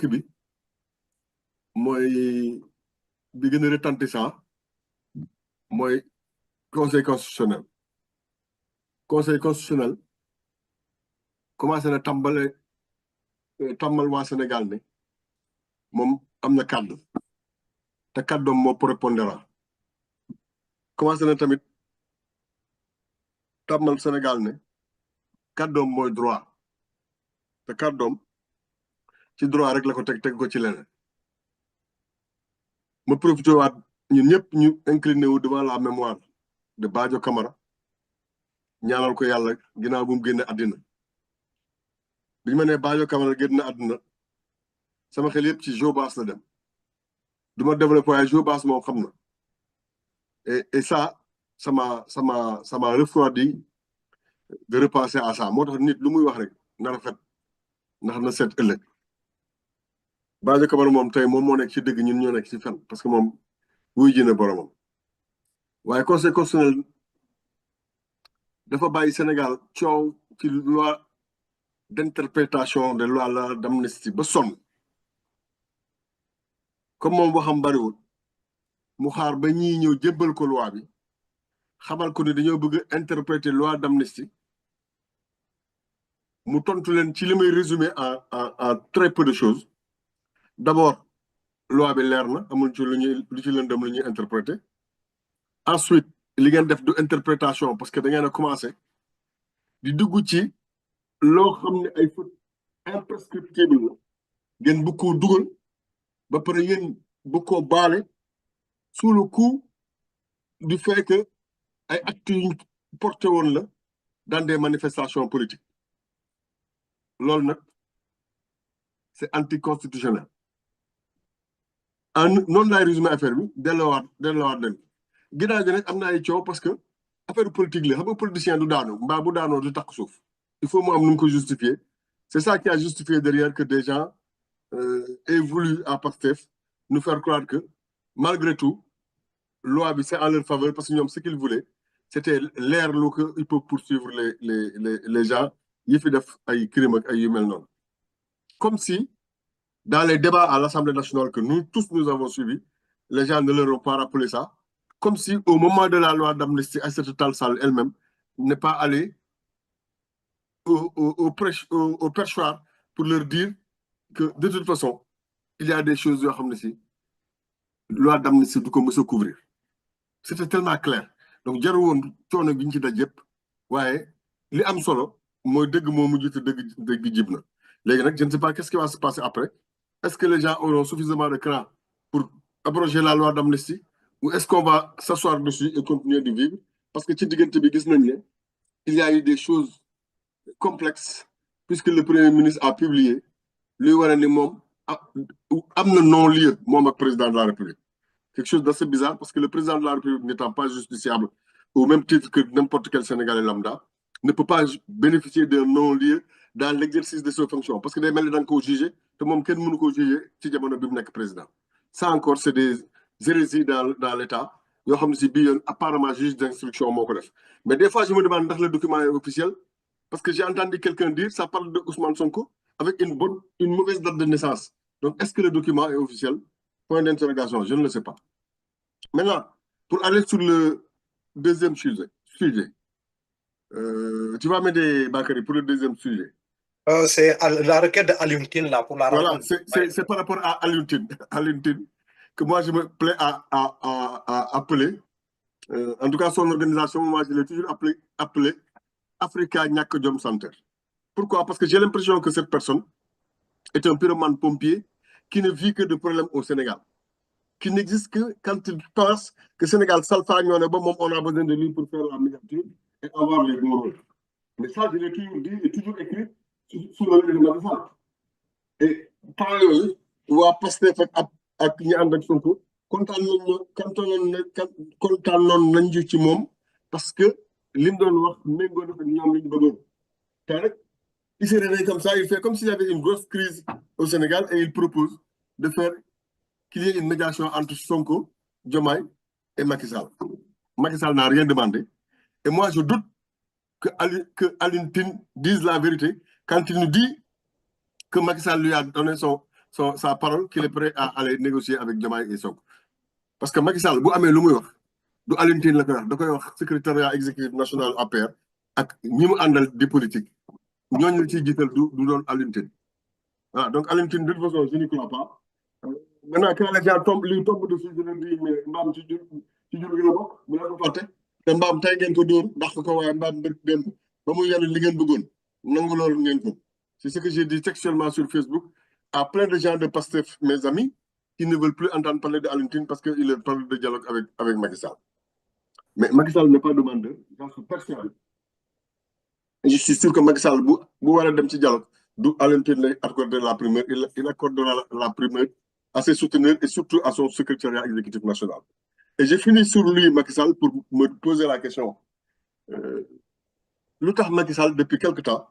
bi mooy bi gën a retentissant mooy conseil constitutionnel commencé na tàmbal waa Sénégal ne moom am na kàddu te kàddoom moo prépondérant commencé na tamit tàmbal Sénégal ne kàddoom mooy droit te kàddoom ci droit rek la ko teg ko ci leneen ma profité waat ñun ñëpp ñu incliné wu devant la mémoire de Badio Camara ñaanal ko yàlla ginnaaw bu mu génne àddina bi ñu ma nee Badio Camara génn àddina sama xel yëpp ci Jobaas la dem du ma développé waaye Jobaas moom xam na et ça ça m'a refroidi de repenser à ça moo tax nit lu muy wax rek na rafet ndax na seet ëllëg Badio Camara moom tey moom moo nekk ci dëgg ñun ñoo nekk ci fen parce que moom wuy ji na boromam waaye conseil constitutionnel dafa bàyyi Sénégal coow ci loi d'interprétation de loi la d'amnistie ba sonn comme moom waxam bariwul mu xaar ba ñii ñëw jébbal ko loi bi xamal ko ni dañoo bëgg interpréter loi d'amnistie mu tontu leen ci li may résumer en très peu de choses d'abord loi bi leer na amul ci lu ci lëndëm lu ñuy interpréter ensuite li ngeen def du interprétation parce que da ngeen a commencé di dugg ci loo xam ne ay fautes imprescriptibles la ngeen bëgg koo dugal ba pare yéen bëgg koo baale sous le coup du fait que ay actes yu porté woon la dans des manifestations politiques loolu nag c'est anticonstitutionnel noonu laay résumé affaire bi delloowaat leen ginnaaw gi nag am na ay coow parce que affaire politique la xam nga politicien du daanu mbaa bu daanoo du takk suuf il faut mu am nu mu ko justifier c'est ça qui a justifié derrière que des gens aient voulu à Pastef nous faire croire que malgré tout loi bi c'est en leur faveur parce que ñoom ce qu'ils voulaient c'était leerlu que il peut poursuivre les gens yi fi def ay crime ak ay yu mel noonu comme si dans les débats à l'Assemblée nationale que nous tous nous avons suivis les gens ne leur ont pas rappelé ça comme si au moment de la loi d'amnistie Aïssata Tall Sall elle-même n'est pas allée au perchoir pour leur dire que de toute façon il y a des choses yoo xam ne si loi d'amnistie du ko mës a couvrir c'était tellement clair donc jaru woon coono gi ñu ci daj yëpp waaye li am solo mooy dëgg moo mujj te dëgg jib na léegi nag je ne sais pas qu'est-ce qui va se passer après est-ce que les gens auront suffisamment de cran pour abroger la loi d'amnistie ou est-ce qu'on va s'asseoir dessus et continuer de vivre parce que ci diggante bi gis nañ ne il y a eu des choses complexes puisque le premier ministre a publié luy wane ni moom am na non-lieu moom ak président de la République quelque chose d'assez bizarre parce que le président de la République n'étant pas justiciable au même titre que n'importe quel Sénégalais lambda ne peut pas bénéficier d'un non-lieu dans l'exercice de ses fonctions parce que day mel ni da nga koo jugé te moom kenn mënu koo jugé ci jamono bi mu nekk président ça encore c'est des hérésies dans l'État yoo xam ne si bii yoon apparemment juge d'instruction moo ko def mais des fois je me demande ndax le document est officiel parce que j'ai entendu quelqu'un dire ça parle de Ousmane Sonko avec une mauvaise date de naissance donc est-ce que le document est officiel point d'interrogation je ne le sais pas maintenant pour aller sur le deuxième sujet tu vas m'aider Bakary pour le deuxième sujet. C'est la requête de Alioune Tine là pour la rencontre. Voilà, c'est par rapport à Alioune Tine que moi je me plais à appeler. En tout cas son organisation, moi je l'ai toujours appelé Africa Ñàkk Jom Center. Pourquoi? Parce que j'ai l'impression que cette personne est un pyromane pompier qui ne vit que de problèmes au Sénégal. Qui n'existe que quand il pense que Sénégal salfaañoo ne ba moom on a besoin de lui pour faire la miniature et avoir les bons rôles. Mais ça, je l'ai toujours dit et toujours écrit sous le régime de Sall. Et temps yooyu waa Pastef ak ñi ànd ak Sonko kontaan nañ ci moom parce que li mu doon wax méngoo na ak ñoom li ñu bëggoon. te rek il se réveille comme ça il fait comme s'il y avait une grosse crise au Sénégal et il propose de faire qu'il y ait une médiation entre Sonko, Diomaye et Macky Sall. Macky Sall n'a rien demandé. Et moi, je doute que Alioune Tine dise la vérité quand il nous dit que Macky Sall lui a donné sa parole qu'il est prêt à aller négocier avec Diomaye et Sonko. Parce que Macky Sall bu amee lu muy wax du Alioune Tine la koy wax da koy wax secrétariat exécutif national APR ak ñi mu àndal di politique ñooñu la ciy jiital du doon Alioune Tine. Voilà, donc Alioune Tine de toute façon je n'y crois pas. Maintenant quand les gens tombent dessus je leur dis mais mbaam ci jur gi la bokk bu leen ko fàtte te mbaam tey ngeen ko dóor ndax ko waaye mbaam bëgg dem ba mu yenn li ngeen bëggoon nangu loolu ngeen ko. C'est ce que j'ai dit textuellement sur Facebook à plein de gens de Pastef, mes amis, qui ne veulent plus entendre parler de Alioune Tine parce qu'il leur parle de dialogue avec Macky Sall. Mais Macky Sall n'est pas demandeur, j'en suis persuadé. Et je suis sûr que Macky Sall, bu war a dem ci dialogue, du Alioune Tine lay accorder la primeur, il accordera la primeur à ses souteneurs et surtout à son secrétariat exécutif national. Et j'ai fini sur lui, Macky Sall, pour me poser la question. Lu tax Macky Sall, depuis quelque temps,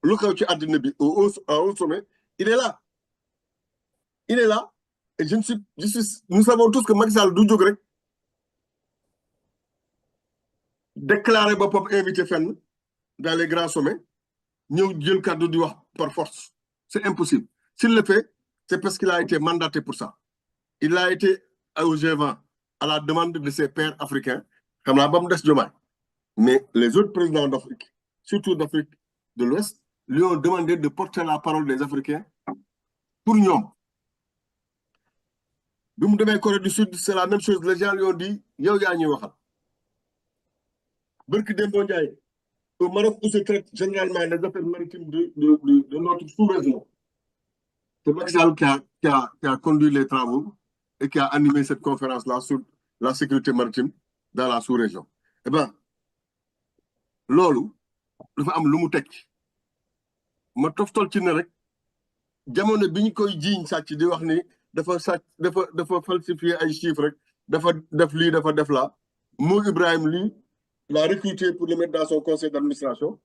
lu xew ci àddina bi au sommet, il est là. Il est là. Et nous savons tous que Macky Sall du jóg rek déclarer boppam invité fenn dans les grands sommets ñëw jël kàddu di wax par force. C'est impossible. S'il le fait, c'est parce qu'il a été mandaté pour ça. Il a été au G20 à la demande de ses pairs africains, xam naa ba mu des Diomaye. Mais les autres présidents d'Afrique, surtout d'Afrique de l'Ouest, lui ont demandé de porter la parole des Africains pour ñoom. Bi mu demee Corée du Sud, c'est la même chose. Les gens lui ont dit yow yaa ñuy waxal. Barki Dembo Ndiaye, au Maroc où se traitent généralement les affaires maritimes de notre sous-région. C'est Macky Sall qui a conduit les travaux et qui a animé cette conférence-là sur la sécurité maritime dans la sous-région. Eh bien, loolu dafa am lu mu tekki. Ma toftal ci ne rek jamono bi ñu koy jiiñ sàcc di wax ni dafa falsifier ay chiffres rek dafa def lii dafa def la Mo Ibrahim lii l'a recruté pour le mettre dans son conseil d'administration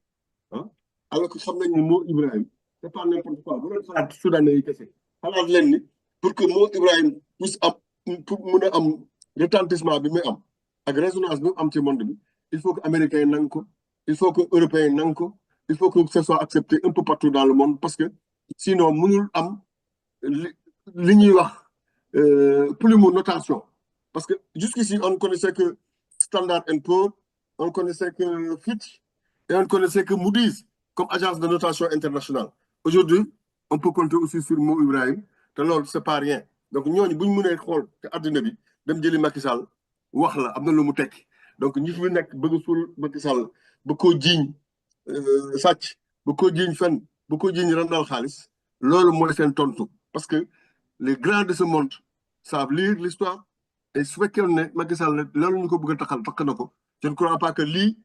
alors que xam nañ ni Mo Ibrahim c'est pas n'importe quoi bu leen xalaat soudanais yi kese xalaat leen ni pour que Mo Ibrahim puisse am pour mun a am retentissement bi muy am ak résonance bi mu am ci monde bi il faut que américains yi nangu ko il faut que européens yi nangu ko il faut que ce soit accepté un peu partout dans le monde parce que sinon mënul am li ñuy wax plume notation parce que jusqu'ici on ne connaissait que Standard & Poor's, on connaissait que Fitch et on connaissait que Moody's comme agence de notation internationale. Aujourd'hui, on peut compter aussi sur Mo Ibrahim te loolu c'est pas rien donc ñooñu bu ñu mënee xool te àddina bi dem jëli Macky Sall wax la am na lu mu tekki donc ñi fi nekk bëgg suul Macky Sall ba koo jiiñ sàcc ba koo jiiñ fen ba koo jiiñ randal xaalis loolu mooy seen tontu parce que les grands de ce monde savent lire l'histoire et su fekkee ne Macky Sall loolu ñu ko bëgg a taxal takk na ko je ne crois pas que lii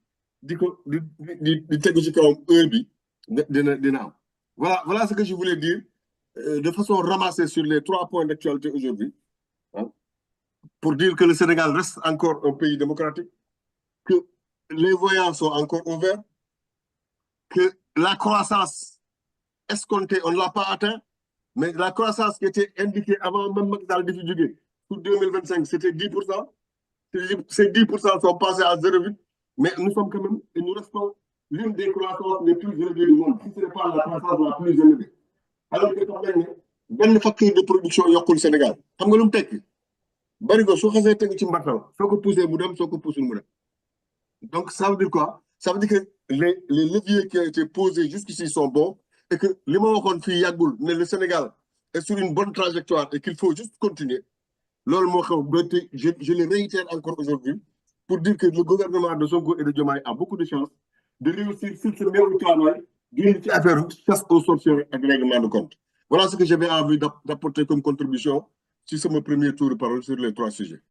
di tegu ci kawam heure bi dina am. Voilà ce que je voulais dire de façon ramassée sur les 3 points d'actualité aujourd'hui pour dire que le Sénégal reste encore un pays démocratique, que les voyants sont encore ouverts, que la croissance escomptée, on ne l'a pas atteint, mais la croissance qui était indiquée avant même Macky Sall di fi jóge pour 2025, c'était 10%. Ces 10% sont passés à 0,8, mais nous sommes quand même, et nous restons l'une des croissances les plus élevées du monde, si ce n'est pas la croissance la plus élevée. Alors que xam nañ ne benn facteur de production yokkul Sénégal xam nga lu mu tekki barigo soo xasee tegu ci mbartal soo ko poussé mu dem soo ko poussé mu dem. Donc ça veut dire quoi? Ça veut dire que les leviers qui ont été posés jusqu'ici sont bons et que li ma waxoon fii yàggul ne le Sénégal est sur une bonne trajectoire et qu'il faut juste continuer. Loolu moo xew ba tey je le réitère encore aujourd'hui pour dire que le gouvernement de Sonko et de Diomaye a beaucoup de chance de réussir sur ce même travail génn ci affaire chasse aux sorcières ak règlement de compte. Voilà ce que j'avais envie d'apporter comme contribution sur ce premier tour de parole sur les 3 sujets.